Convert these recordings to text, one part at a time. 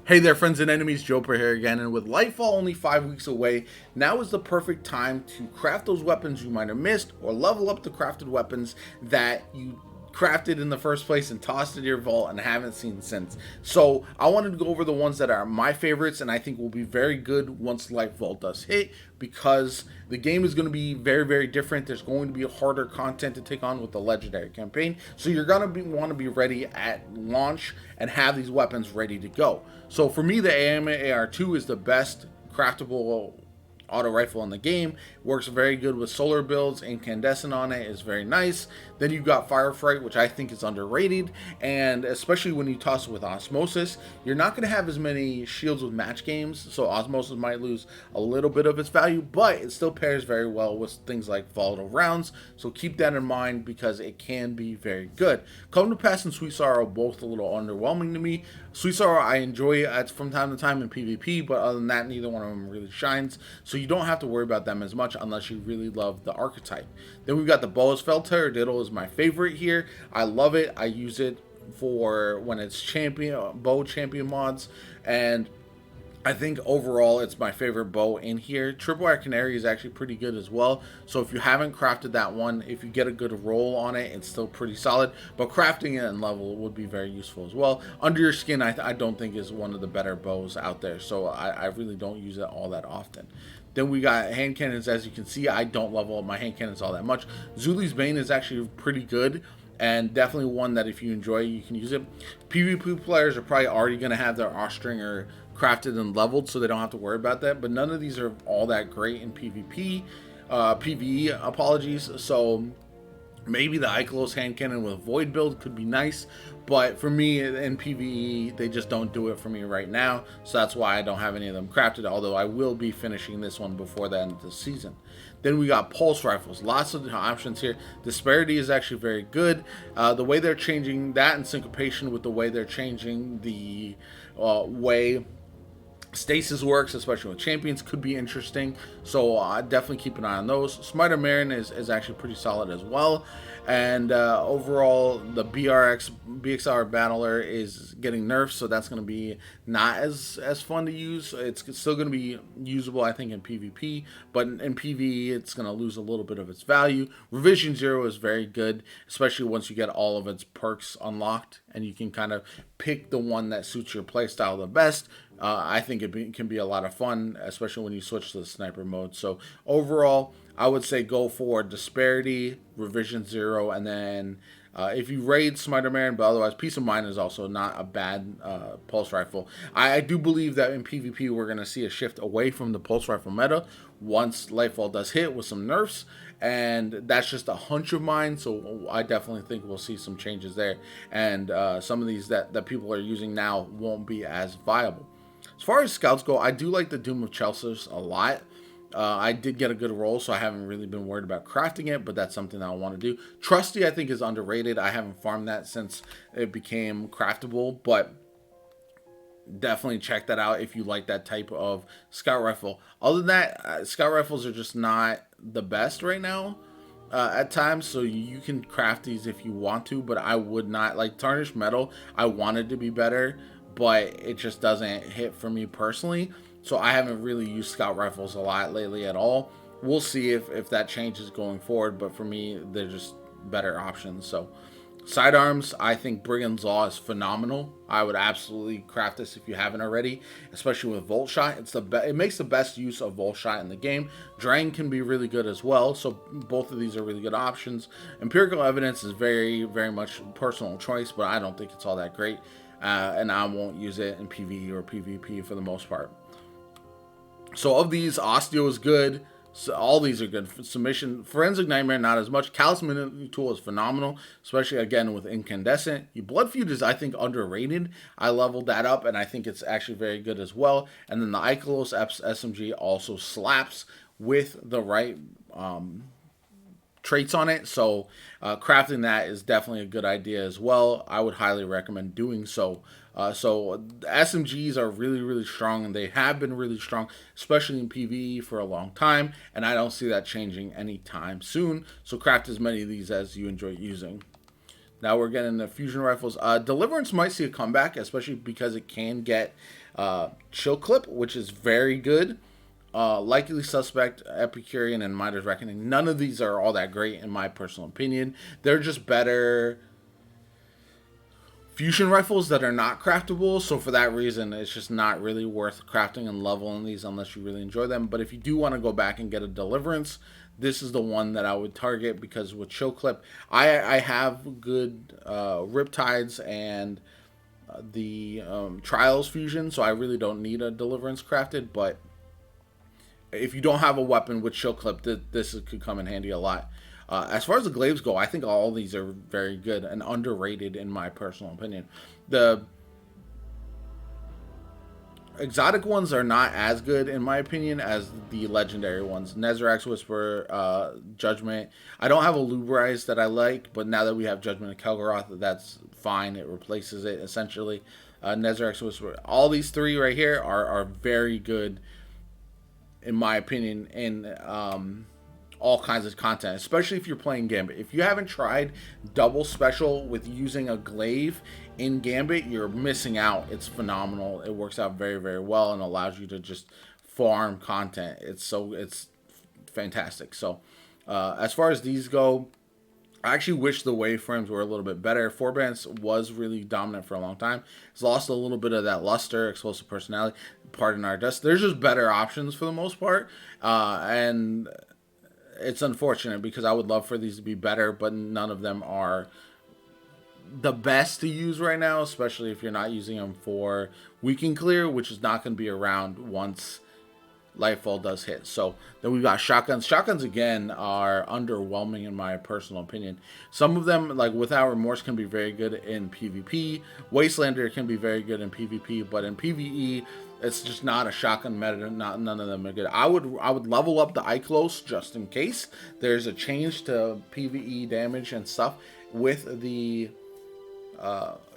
Hey there, friends and enemies, JoPaWrites here again, and with Lightfall only 5 weeks away, now is the perfect time to craft those weapons you might have missed, or level up the crafted weapons that you crafted in the first place and tossed into your vault and haven't seen since. So I wanted to go over the ones that are my favorites and I think will be very good once Lightfall does hit, because the game is going to be very, very different. There's going to be harder content to take on with the legendary campaign, so you're going to want to be ready at launch and have these weapons ready to go. So for me, the AMA AR2 is the best craftable auto rifle in the game. Works very good with solar builds. Incandescent on it is very nice. Then you've got Firefright, which I think is underrated, and especially when you toss it with Osmosis, you're not going to have as many shields with match games, so Osmosis might lose a little bit of its value, but it still pairs very well with things like volatile rounds, so keep that in mind because it can be very good. Come to Pass and Sweet Sorrow both a little underwhelming to me. Sweet Sorrow I enjoy it from time to time in PvP, but other than that, neither one of them really shines, so you don't have to worry about them as much unless you really love the archetype. Then we've got the Boas Feldherr. Is my favorite here. I love it. I use it for when it's bow champion mods, and I think overall it's my favorite bow in here. Tripwire Canary is actually pretty good as well. So if you haven't crafted that one, if you get a good roll on it, it's still pretty solid. But crafting it and level would be very useful as well. Under Your Skin, I don't think is one of the better bows out there. So I really don't use it all that often. Then we got hand cannons. As you can see, I don't level up my hand cannons all that much. Zuli's Bane is actually pretty good, and definitely one that if you enjoy, you can use it. PvP players are probably already going to have their Austringer crafted and leveled, so they don't have to worry about that. But none of these are all that great in PvE, apologies. So maybe the Ikelos hand cannon with Void build could be nice, but for me in PvE, they just don't do it for me right now, so that's why I don't have any of them crafted, although I will be finishing this one before the end of the season. Then we got pulse rifles, lots of options here. Disparity is actually very good. The way they're changing that in syncopation with the way they're changing the way Stasis works, especially with champions, could be interesting. So definitely keep an eye on those. Smiter Marin is actually pretty solid as well. And overall, the BXR Battler is getting nerfed, so that's going to be not as fun to use. It's still going to be usable, I think, in PvP, but in PvE, it's going to lose a little bit of its value. Revision Zero is very good, especially once you get all of its perks unlocked, and you can kind of pick the one that suits your playstyle the best. I think can be a lot of fun, especially when you switch to the sniper mode. So overall, I would say go for Disparity, Revision Zero, and then if you raid Smiter Man, but otherwise Peace of Mind is also not a bad pulse rifle. I do believe that in PvP we're going to see a shift away from the pulse rifle meta once Lightfall does hit with some nerfs, and that's just a hunch of mine, so I definitely think we'll see some changes there, and some of these that people are using now won't be as viable. As far as scouts go, I do like the Doom of Chelsea a lot. I did get a good roll, so I haven't really been worried about crafting it, but that's something that I want to do. Trusty, I think, is underrated. I haven't farmed that since it became craftable, but definitely check that out if you like that type of scout rifle. Other than that, scout rifles are just not the best right now at times, so you can craft these if you want to, but I would not. Like Tarnished Metal, I wanted to be better, but it just doesn't hit for me personally. So I haven't really used scout rifles a lot lately at all. We'll see if that changes going forward, but for me, they're just better options. So sidearms, I think Brigand's Law is phenomenal. I would absolutely craft this if you haven't already, especially with Volt Shot. It makes the best use of Volt Shot in the game. Drain can be really good as well, so both of these are really good options. Empirical Evidence is very, very much personal choice, but I don't think it's all that great, and I won't use it in PvE or PvP for the most part. So of these, Osteo is good. So all these are good. Submission, Forensic Nightmare, not as much. Callous Minute Tool is phenomenal, especially again with Incandescent. Blood Feud is, I think, underrated. I leveled that up, and I think it's actually very good as well. And then the Ikelos SMG also slaps with the right traits on it, so crafting that is definitely a good idea as well. I would highly recommend doing so. So SMGs are really, really strong, and they have been really strong, especially in PvE for a long time, and I don't see that changing anytime soon. So craft as many of these as you enjoy using. Now we're getting the fusion rifles. Deliverance might see a comeback, especially because it can get chill clip, which is very good. Likely Suspect, Epicurean, and Miner's Reckoning. None of these are all that great in my personal opinion. They're just better fusion rifles that are not craftable, so for that reason it's just not really worth crafting and leveling these unless you really enjoy them. But if you do want to go back and get a Deliverance, this is the one that I would target, because with chill clip, I have good Riptides and the Trials fusion, so I really don't need a Deliverance crafted. But if you don't have a weapon with chill clip, this could come in handy a lot. As far as the glaives go, I think all these are very good and underrated in my personal opinion. The exotic ones are not as good in my opinion as the legendary ones. Nezarac's Whisper, Judgment. I don't have a Luberize that I like, but now that we have Judgment of Kelgaroth, that's fine. It replaces it essentially. Nezarac's Whisper. All these three right here are very good in my opinion in all kinds of content, especially if you're playing Gambit. If you haven't tried double special with using a glaive in Gambit, you're missing out. It's phenomenal. It works out very, very well and allows you to just farm content. It's fantastic. So as far as these go, I actually wish the waveframes were a little bit better. Forbance was really dominant for a long time. It's lost a little bit of that luster, explosive personality, pardon our dust. There's just better options for the most part, and it's unfortunate because I would love for these to be better, but none of them are the best to use right now, especially if you're not using them for weekend clear, which is not going to be around once Lightfall does hit. So then we've got shotguns. Shotguns again are underwhelming in my personal opinion. Some of them, like Without Remorse, can be very good in PvP. Wastelander can be very good in PvP, but in PvE, it's just not a shotgun meta. None of them are good. I would level up the Iclos just in case there's a change to PvE damage and stuff with the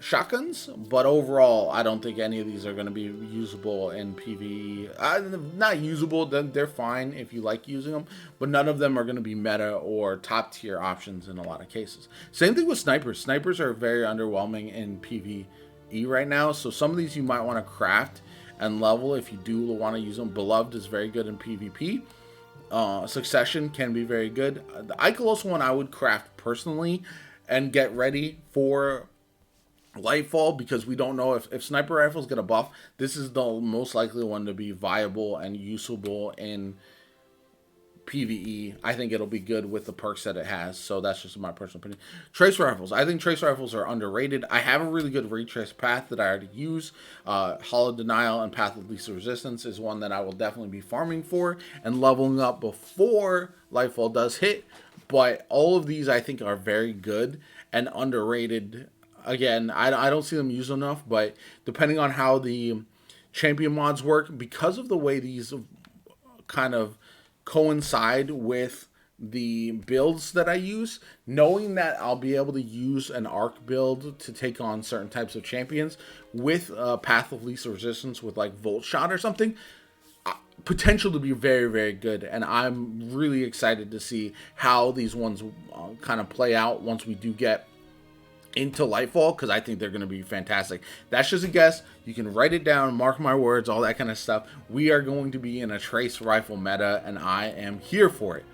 shotguns, but overall I don't think any of these are going to be usable in PvE. Not usable, they're fine if you like using them, but none of them are going to be meta or top tier options in a lot of cases. Same thing with snipers. Snipers are very underwhelming in PvE right now, so some of these you might want to craft and level if you do want to use them. Beloved is very good in PvP. Succession can be very good. The Ikelos one I would craft personally and get ready for Lightfall, because we don't know if sniper rifles get a buff. This is the most likely one to be viable and usable in PvE. I think it'll be good with the perks that it has, so that's just my personal opinion. Trace rifles. I think trace rifles are underrated. I have a really good retrace path that I already use. Hollow Denial and Path of Least Resistance is one that I will definitely be farming for and leveling up before Lightfall does hit. But all of these I think are very good and underrated. Again, I don't see them used enough, but depending on how the champion mods work, because of the way these kind of coincide with the builds that I use, knowing that I'll be able to use an arc build to take on certain types of champions with Path of Least Resistance with like Volt Shot or something, potential to be very, very good. And I'm really excited to see how these ones kind of play out once we do get into Lightfall, because I think they're going to be fantastic. That's just a guess. You can write it down, mark my words, all that kind of stuff. We are going to be in a trace rifle meta, and I am here for it.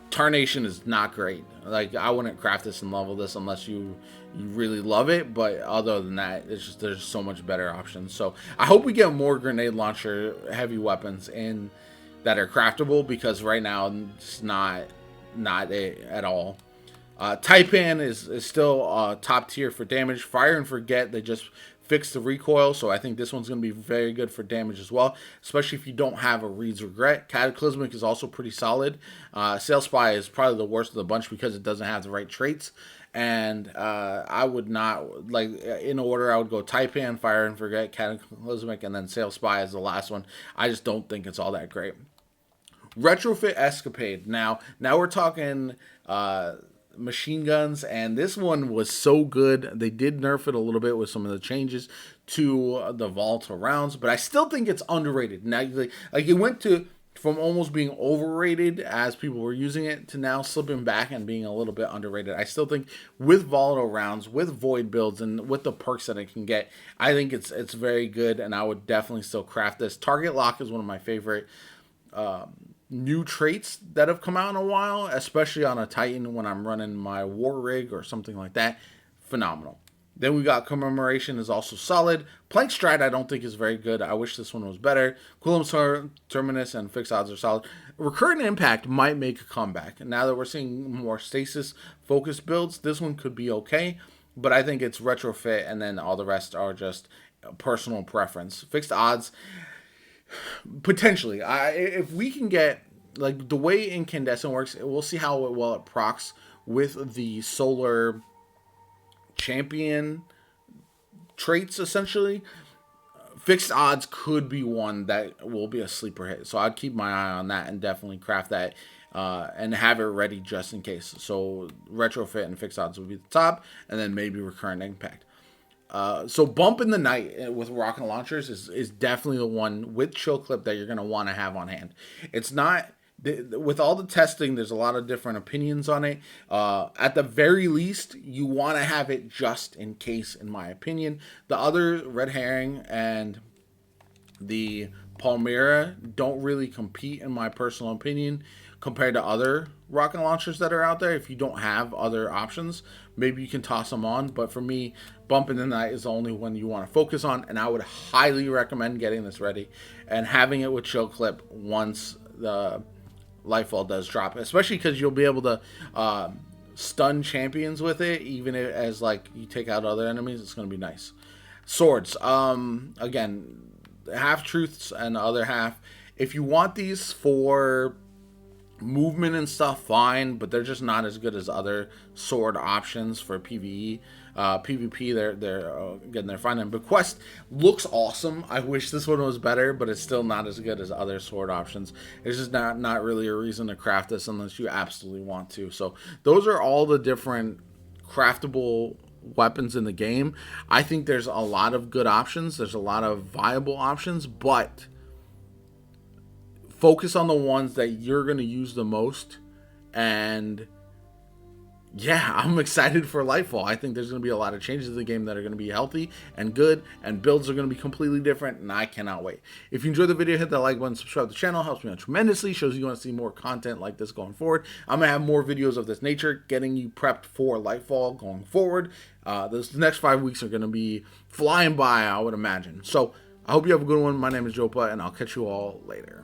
Tarnation is not great. Like, I wouldn't craft this and level this unless you really love it, but other than that, it's just there's so much better options. So I hope we get more grenade launcher heavy weapons in that are craftable, because right now it's not it at all. Taipan is still top tier for damage. Fire and Forget, they just fixed the recoil, so I think this one's going to be very good for damage as well, especially if you don't have a Reed's Regret. Cataclysmic is also pretty solid. Sail Spy is probably the worst of the bunch because it doesn't have the right traits. And I would not, like, in order, I would go Taipan, Fire and Forget, Cataclysmic, and then Sail Spy as the last one. I just don't think it's all that great. Retrofit Escapade. Now we're talking machine guns, and this one was so good. They did nerf it a little bit with some of the changes to the volatile rounds, but I still think it's underrated. Now, like it went to from almost being overrated as people were using it to now slipping back and being a little bit underrated. I still think with volatile rounds, with void builds, and with the perks that it can get, I think it's very good, and I would definitely still craft this. Target lock is one of my favorite new traits that have come out in a while, especially on a Titan when I'm running my war rig or something like that. Phenomenal. Then we got Commemoration is also solid. Plank Stride I don't think is very good. I wish this one was better. Coolum Terminus and Fixed Odds are solid. Recurrent Impact might make a comeback. And now that we're seeing more Stasis focused builds, this one could be okay. But I think it's retrofit, and then all the rest are just personal preference. Fixed Odds, potentially. If we can get, like, the way Incandescent works, we'll see how well it procs with the Solar Champion traits, essentially. Fixed Odds could be one that will be a sleeper hit, so I'd keep my eye on that and definitely craft that and have it ready just in case. So retrofit and Fixed Odds would be the top, and then maybe Recurrent Impact. So Bump in the Night with rocket launchers is definitely the one with Chill Clip that you're going to want to have on hand. It's not, with all the testing, there's a lot of different opinions on it. At the very least, you want to have it just in case, in my opinion. The other Red Herring and the Palmyra don't really compete, in my personal opinion, compared to other rocket launchers that are out there. If you don't have other options, maybe you can toss them on. But for me, Bump in the Night is the only one you want to focus on, and I would highly recommend getting this ready and having it with Chill Clip once the Lightfall does drop, especially because you'll be able to stun champions with it, even as like you take out other enemies. It's going to be nice. Swords, again, half truths and the other half. If you want these for movement and stuff, fine, but they're just not as good as other sword options for PvE. PvP, they're again, they're fine. And Bequest looks awesome. I wish this one was better, but it's still not as good as other sword options. It's just not really a reason to craft this unless you absolutely want to. So those are all the different craftable weapons in the game. I think there's a lot of good options. There's a lot of viable options, but focus on the ones that you're going to use the most. And yeah, I'm excited for Lightfall. I think there's going to be a lot of changes to the game that are going to be healthy and good, and builds are going to be completely different, and I cannot wait. If you enjoyed the video, hit that like button, subscribe to the channel. Helps me out tremendously. Shows you want to see more content like this going forward. I'm going to have more videos of this nature, getting you prepped for Lightfall going forward. The next 5 weeks are going to be flying by, I would imagine. So I hope you have a good one. My name is JoPa, and I'll catch you all later.